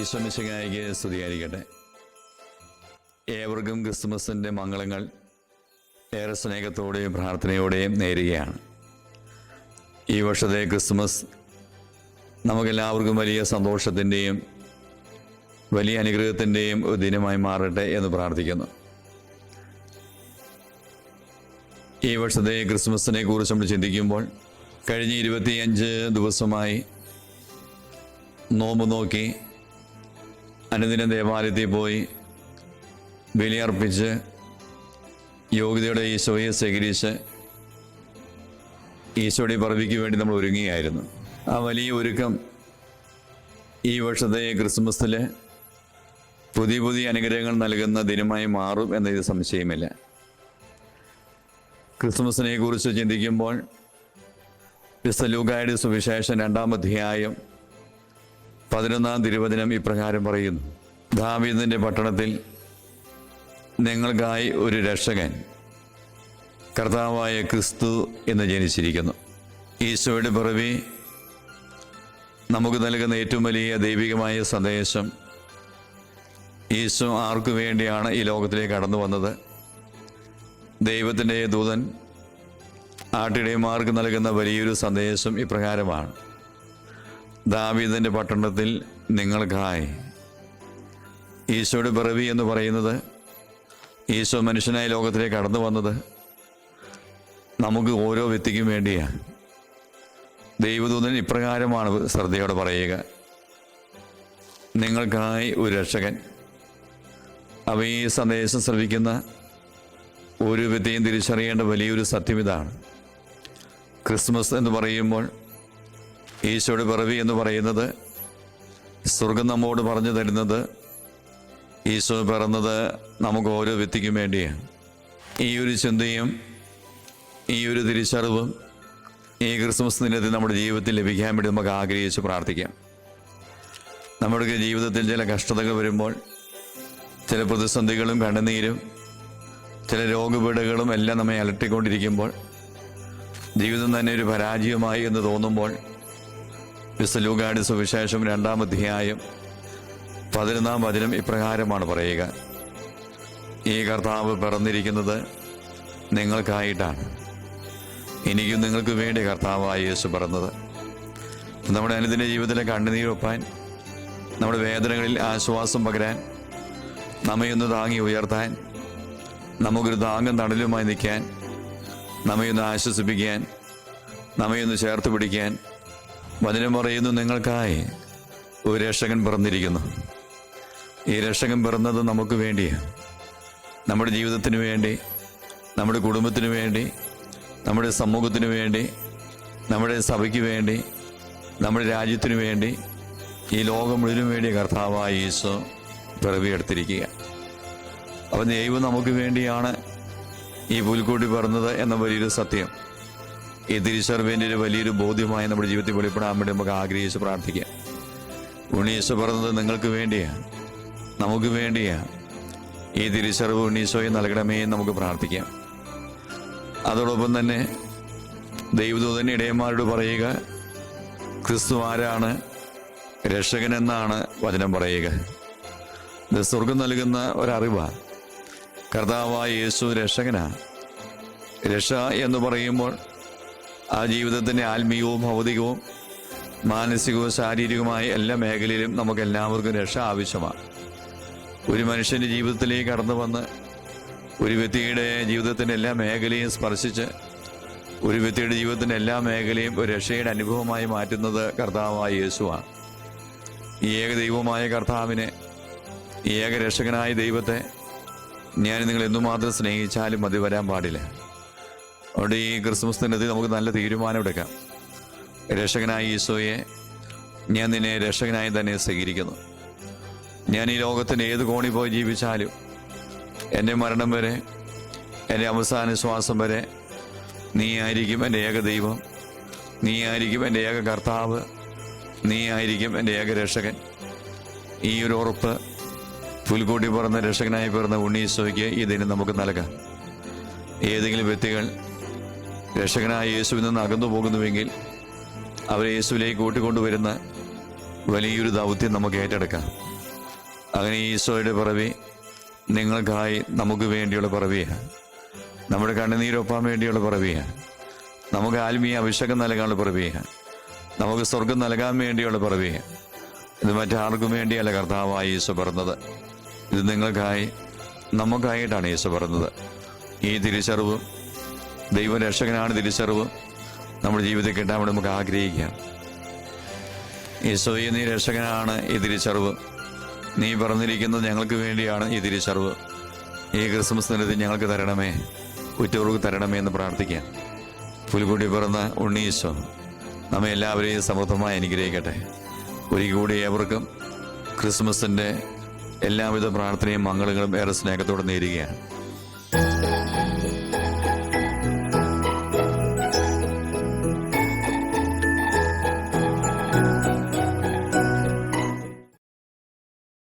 ഈശോ മിശിഹായ്ക്ക് സ്തുതിയായിരിക്കട്ടെ. ഏവർക്കും ക്രിസ്മസിൻ്റെ മംഗളങ്ങൾ ഏറെ സ്നേഹത്തോടെയും പ്രാർത്ഥനയോടെയും നേരുകയാണ്. ഈ വർഷത്തെ ക്രിസ്മസ് നമുക്കെല്ലാവർക്കും വലിയ സന്തോഷത്തിൻ്റെയും വലിയ അനുഗ്രഹത്തിൻ്റെയും ഒരു ദിനമായി മാറട്ടെ എന്ന് പ്രാർത്ഥിക്കുന്നു. ഈ വർഷത്തെ ക്രിസ്മസിനെ കുറിച്ച് നമ്മൾ ചിന്തിക്കുമ്പോൾ കഴിഞ്ഞ 25 ദിവസമായി നോമ്പ് നോക്കി അനുദിനം ദേവാലയത്തിൽ പോയി ബലിയർപ്പിച്ച് യോഗ്യതയുടെ ഈശോയെ സ്വീകരിച്ച് ഈശോയുടെ പിറവിക്ക് വേണ്ടി നമ്മൾ ഒരുങ്ങിയായിരുന്നു. ആ വലിയ ഒരുക്കം ഈ വർഷത്തെ ക്രിസ്മസിൽ പുതിയ പുതിയ അനുഗ്രഹങ്ങൾ നൽകുന്ന ദിനമായി മാറും എന്നതിൽ സംശയമില്ല. ക്രിസ്മസിനെ കുറിച്ച് ചിന്തിക്കുമ്പോൾ വിശുദ്ധ ലൂക്കായുടെ സുവിശേഷം 2-ാം അധ്യായം 11-ാം തിരുവചനം ഇപ്രകാരം പറയുന്നു: ദാവീദിന്റെ പട്ടണത്തിൽ നിങ്ങൾക്കായി ഒരു രക്ഷകൻ, കർത്താവായ ക്രിസ്തു എന്ന് ജനിച്ചിരിക്കുന്നു. ഈശോയുടെ പിറവി നമുക്ക് നൽകുന്ന ഏറ്റവും വലിയ ദൈവികമായ സന്ദേശം, ഈശോ ആർക്കു വേണ്ടിയാണ് ഈ ലോകത്തിലേക്ക് കടന്നു വന്നത്? ദൈവത്തിൻ്റെ ദൂതൻ ആട്ടിടയന്മാർക്ക് നൽകുന്ന വലിയൊരു സന്ദേശം ഇപ്രകാരമാണ്: ദാവീദിന്റെ പട്ടണത്തിൽ നിങ്ങൾക്കായി. ഈശോയുടെ പിറവി എന്ന് പറയുന്നത്, ഈശോ മനുഷ്യനായി ലോകത്തിലേക്ക് കടന്നു വന്നത് നമുക്ക് ഓരോ വ്യക്തിക്കും വേണ്ടിയാണ്. ദൈവദൂതൻ ഇപ്രകാരമാണ് ശ്രദ്ധയോടെ പറയുക: നിങ്ങൾക്കായി ഒരു രക്ഷകൻ. അവ ഈ സന്ദേശം ശ്രവിക്കുന്ന ഒരു വ്യക്തിയും തിരിച്ചറിയേണ്ട വലിയൊരു സത്യം ഇതാണ്. ക്രിസ്മസ് എന്ന് പറയുമ്പോൾ, ഈശോയുടെ പിറവി എന്ന് പറയുന്നത്, സ്വർഗം നമ്മോട് പറഞ്ഞു തരുന്നത് ഈശോ പിറന്നത് നമുക്ക് ഓരോ വ്യക്തിക്കും വേണ്ടിയാണ്. ഈ ഒരു ചിന്തയും ഈ ഒരു തിരിച്ചറിവും ഈ ക്രിസ്മസ് ദിനത്തിൽ നമ്മുടെ ജീവിതത്തിൽ ലഭിക്കാൻ വേണ്ടി നമുക്ക് ആഗ്രഹിച്ച് പ്രാർത്ഥിക്കാം. നമ്മുടെ ജീവിതത്തിൽ ചില കഷ്ടതകൾ വരുമ്പോൾ, ചില പ്രതിസന്ധികളും കണ്ണുനീരും ചില രോഗപീഠകളും എല്ലാം നമ്മെ അലട്ടിക്കൊണ്ടിരിക്കുമ്പോൾ, ജീവിതം തന്നെ ഒരു പരാജയമായി എന്ന് തോന്നുമ്പോൾ, വിശുദ്ധ ലൂക്കായുടെ സുവിശേഷം 2-ാം അധ്യായം 11-ാം വചനം ഇപ്രകാരമാണ് പറയുക: ഈ കർത്താവ് പിറന്നിരിക്കുന്നത് നിങ്ങൾക്കായിട്ടാണ്. എനിക്കും നിങ്ങൾക്ക് വേണ്ടി കർത്താവായ യേശു പിറന്നത്. നമ്മുടെ അനുദിന ജീവിതത്തിലെ കണ്ണുനീരൊപ്പാൻ, നമ്മുടെ വേദനകളിൽ ആശ്വാസം പകരാൻ, നമ്മയൊന്ന് താങ്ങി ഉയർത്താൻ, നമുക്കൊരു താങ്ങും തണലുമായി നിൽക്കാൻ, നമ്മയൊന്ന് ആശ്വസിപ്പിക്കാൻ, നമ്മയൊന്ന് ചേർത്ത് പിടിക്കാൻ വചനം പറയുന്നു: നിങ്ങൾക്കായി ഒരു രക്ഷകൻ പിറന്നിരിക്കുന്നു. ഈ രക്ഷകൻ പിറന്നത് നമുക്ക് വേണ്ടിയാണ്. നമ്മുടെ ജീവിതത്തിന് വേണ്ടി, നമ്മുടെ കുടുംബത്തിന് വേണ്ടി, നമ്മുടെ സമൂഹത്തിന് വേണ്ടി, നമ്മുടെ സഭയ്ക്ക് വേണ്ടി, നമ്മുടെ രാജ്യത്തിന് വേണ്ടി, ഈ ലോകം മുഴുവനും വേണ്ടി കർത്താവായ യേശു പിറവിയെടുത്തിരിക്കുക. അപ്പം ദൈവം നമുക്ക് വേണ്ടിയാണ് ഈ പുൽക്കൂട്ടി പിറന്നത് എന്ന വലിയൊരു സത്യം, ഈ തിരിച്ചറിവിൻ്റെ ഒരു വലിയൊരു ബോധ്യമായി നമ്മുടെ ജീവിതത്തിൽ വെളിപ്പെടാൻ വേണ്ടി നമുക്ക് ആഗ്രഹിച്ച് പ്രാർത്ഥിക്കാം. ഉണ്ണീശോ പിറന്നത് നിങ്ങൾക്ക് വേണ്ടിയാണ്, നമുക്ക് വേണ്ടിയാണ്. ഈ തിരിച്ചറിവ് ഉണ്ണീശോയെ നൽകണമേ എന്ന് നമുക്ക് പ്രാർത്ഥിക്കാം. അതോടൊപ്പം തന്നെ ദൈവദൂതൻ ഇടയന്മാരോട് പറയുക: ക്രിസ്തു ആരാണ്? രക്ഷകൻ എന്നാണ് വചനം പറയുക. ഇത് സ്വർഗം നൽകുന്ന ഒരറിവാണ്. കർത്താവായ യേശു രക്ഷകനാണ്. രക്ഷ എന്ന് പറയുമ്പോൾ ആ ജീവിതത്തിൻ്റെ ആത്മീയവും ഭൗതികവും മാനസികവും ശാരീരികവുമായ എല്ലാ മേഖലയിലും നമുക്ക് എല്ലാവർക്കും രക്ഷ ആവശ്യമാണ്. ഒരു മനുഷ്യൻ്റെ ജീവിതത്തിലേക്ക് കടന്നു വന്ന് ഒരു വ്യക്തിയുടെ ജീവിതത്തിൻ്റെ എല്ലാ മേഖലയും സ്പർശിച്ച് ഒരു വ്യക്തിയുടെ ജീവിതത്തിൻ്റെ എല്ലാ മേഖലയും ഒരു രക്ഷയുടെ അനുഭവമായി മാറ്റുന്നത് കർത്താവായ യേശുവാണ്. ഈ ഏക ദൈവമായ കർത്താവിനെ, ഈ ഏക രക്ഷകനായ ദൈവത്തെ ഞാൻ നിങ്ങൾ എന്തുമാത്രം സ്നേഹിച്ചാലും മതി വരാൻ പാടില്ല. അതുകൊണ്ട് ഈ ക്രിസ്മസ് ദിനത്തിൽ നമുക്ക് നല്ല തീരുമാനമെടുക്കാം. രക്ഷകനായ ഈശോയെ, ഞാൻ നിന്നെ രക്ഷകനായി തന്നെ സ്വീകരിക്കുന്നു. ഞാൻ ഈ ലോകത്തിൻ്റെ ഏത് കോണിൽ പോയി ജീവിച്ചാലും, എൻ്റെ മരണം വരെ, എൻ്റെ അവസാന ശ്വാസം വരെ നീ ആയിരിക്കും എൻ്റെ ഏക ദൈവം, നീ ആയിരിക്കും എൻ്റെ ഏക കർത്താവ്, നീ ആയിരിക്കും എൻ്റെ ഏക രക്ഷകൻ. ഈ ഒരു ഉറപ്പ് പുൽക്കൂട്ടി പിറന്ന രക്ഷകനായി പിറന്ന ഉണ്ണീശോയ്ക്ക് ഈ ദിനം നമുക്ക് നൽകാം. ഏതെങ്കിലും വ്യക്തികൾ രക്ഷകനായ യേശുവിൽ നിന്ന് അകന്നു പോകുന്നുവെങ്കിൽ അവരെ യേശുവിലേക്ക് കൂട്ടിക്കൊണ്ടുവരുന്ന വലിയൊരു ദൗത്യം നമുക്ക് ഏറ്റെടുക്കാം. അങ്ങനെ ഈശോയുടെ പിറവി നിങ്ങൾക്കായി നമുക്ക് വേണ്ടിയുള്ള പിറവിയാണ്. നമ്മുടെ കണ്ണുനീരൊപ്പാൻ വേണ്ടിയുള്ള പിറവിയാണ്. നമുക്ക് ആത്മീയ അഭിഷേകം നൽകാനുള്ള പിറവിയാണ്. നമുക്ക് സ്വർഗം നൽകാൻ വേണ്ടിയുള്ള പിറവിയാണ്. ഇത് മറ്റാർക്കും വേണ്ടിയല്ല കർത്താവായി ഈശോ പറഞ്ഞത്. ഇത് നിങ്ങൾക്കായി, നമുക്കായിട്ടാണ് ഈശോ പറഞ്ഞത്. ഈ തിരിച്ചറിവ്, ദൈവരക്ഷകനാണ് തിരിച്ചറിവ് നമ്മുടെ ജീവിതത്തിൽ കിട്ടാൻ വേണ്ടി നമുക്ക് ആഗ്രഹിക്കാം. ഈശോയെ, നീ രക്ഷകനാണ് ഈ തിരിച്ചറിവ്. നീ പറഞ്ഞിരിക്കുന്നത് ഞങ്ങൾക്ക് വേണ്ടിയാണ് ഈ തിരിച്ചറിവ്. ഈ ക്രിസ്മസ് ദിനത്തിൽ ഞങ്ങൾക്ക് തരണമേ, ഉറ്റവർക്ക് തരണമേ എന്ന് പ്രാർത്ഥിക്കാം. പുൽക്കുട്ടി പിറന്ന ഉണ്ണി ഈശോ നമ്മെ എല്ലാവരെയും സമൃദ്ധമായി അനുഗ്രഹിക്കട്ടെ. ഒരിക്കൽ കൂടി ഏവർക്കും ക്രിസ്മസിൻ്റെ എല്ലാവിധ പ്രാർത്ഥനയും മംഗളങ്ങളും ഏറെ സ്നേഹത്തോടെ നേരുകയാണ്.